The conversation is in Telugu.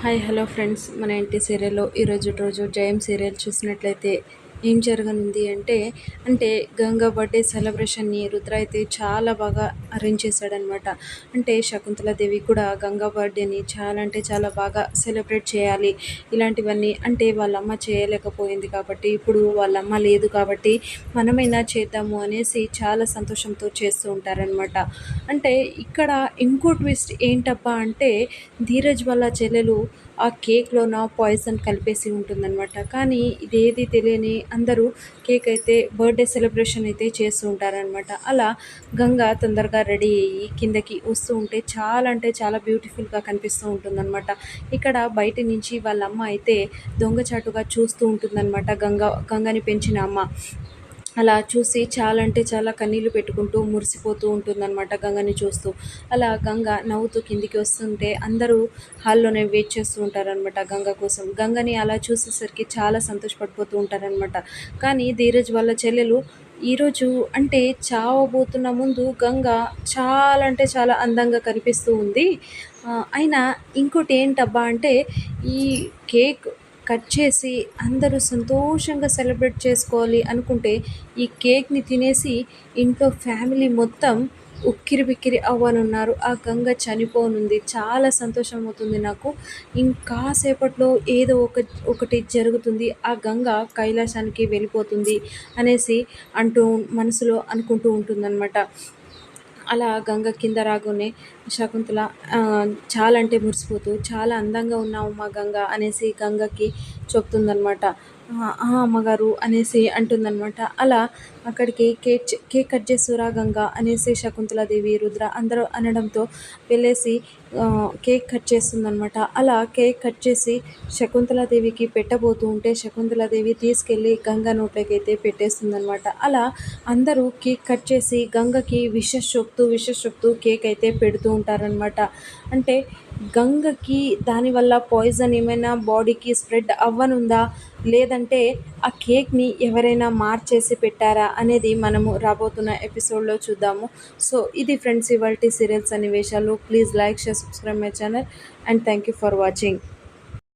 హాయ్ హలో ఫ్రెండ్స్, మన ఇంటి సీరియల్లో ఈరోజు రోజు జయం సీరియల్ చూసినట్లయితే ఏం జరగనుంది అంటే గంగా బర్త్డే సెలబ్రేషన్ని రుద్ర అయితే చాలా బాగా అరేంజ్ చేశాడనమాట. అంటే శకుంతలాదేవి కూడా గంగా బర్త్డేని చాలా అంటే చాలా బాగా సెలబ్రేట్ చేయాలి, ఇలాంటివన్నీ అంటే వాళ్ళమ్మ చేయలేకపోయింది కాబట్టి ఇప్పుడు వాళ్ళమ్మ లేదు కాబట్టి మనమైనా చేద్దాము అనేసి చాలా సంతోషంతో చేస్తూ ఉంటారనమాట. అంటే ఇక్కడ ఇంకో ట్విస్ట్ ఏంటబ్బా అంటే ధీరజ్ వాళ్ళ చెల్లెలు ఆ కేక్‌లోన పాయిజన్ కలిపేసి ఉంటుందనమాట. కానీ ఇదేది తెలియని అందరూ కేక్ అయితే బర్త్‌డే సెలబ్రేషన్ అయితే చేస్తూ ఉంటారనమాట. అలా గంగ తొందరగా రెడీ అయ్యి కిందకి వస్తూ ఉంటే చాలా అంటే చాలా బ్యూటిఫుల్‌గా కనిపిస్తూ ఉంటుందనమాట. ఇక్కడ బయట నుంచి వాళ్ళమ్మ అయితే దొంగచాటుగా చూస్తూ ఉంటుందనమాట. గంగని పెంచిన అమ్మ. అలా చూసి చాలా అంటే చాలా కన్నీళ్లు పెట్టుకుంటూ మురిసిపోతూ ఉంటుందన్నమాట గంగని చూస్తూ. అలా గంగ నవ్వుతూ కిందికి వస్తుంటే అందరూ హాల్లోనే వెయిట్ చేస్తూ ఉంటారనమాట గంగ కోసం. గంగని అలా చూసేసరికి చాలా సంతోషపడిపోతూ ఉంటారనమాట. కానీ ధీరజ్ వాళ్ళ చెల్లెలు ఈరోజు అంటే చావబోతున్న ముందు గంగ చాలా అంటే చాలా అందంగా కనిపిస్తూ ఉంది. అయినా ఇంకోటి ఏంటబ్బా అంటే ఈ కేక్ కట్ చేసి అందరూ సంతోషంగా సెలబ్రేట్ చేసుకోవాలి అనుకుంటే ఈ కేక్‌ని తినేసి ఇంట్లో ఫ్యామిలీ మొత్తం ఉక్కిరిబిక్కిరి అవ్వనున్నారు. ఆ గంగ చనిపోనుంది. చాలా సంతోషం అవుతుంది నాకు. ఇంకాసేపట్లో ఏదో ఒకటి జరుగుతుంది. ఆ గంగ కైలాసానికి వెళ్ళిపోతుంది అనేసి అంటూ మనసులో అనుకుంటూ ఉంటుందన్నమాట. అలా గంగ కింద రాగానే శకుంతల చాలా అంటే మురిసిపోతూ చాలా అందంగా ఉన్నావు మా గంగ అనేసి గంగకి చెప్తుందనమాట. అమ్మగారు అనేసి అంటుందనమాట. అలా అక్కడికి కేక్ కట్ చేస్తురా గంగ అనేసి శకుంతలాదేవి రుద్ర అందరూ అనడంతో వెళ్ళేసి కేక్ కట్ చేస్తుందనమాట. అలా కేక్ కట్ చేసి శకుంతలాదేవికి పెట్టబోతూ ఉంటే శకుంతలాదేవి తీసుకెళ్ళి గంగ నోట్లోకి అయితే పెట్టేస్తుందనమాట. అలా అందరూ కేక్ కట్ చేసి గంగకి విషెస్ చెప్తూ కేక్ అయితే పెడుతూ ఉంటారనమాట. అంటే గంగకి దానివల్ల పాయిజన్ ఏమైనా బాడీకి స్ప్రెడ్ అవ్వనుందా, లేదంటే ఆ కేక్ని ఎవరైనా మార్చేసి పెట్టారా అనేది మనము రాబోతున్న ఎపిసోడ్లో చూద్దాము. సో ఇది ఫ్రెండ్స్ ఇవాల్టి సీరియల్స్ సన్నివేశాలు. Please like, share, subscribe my channel and thank you for watching.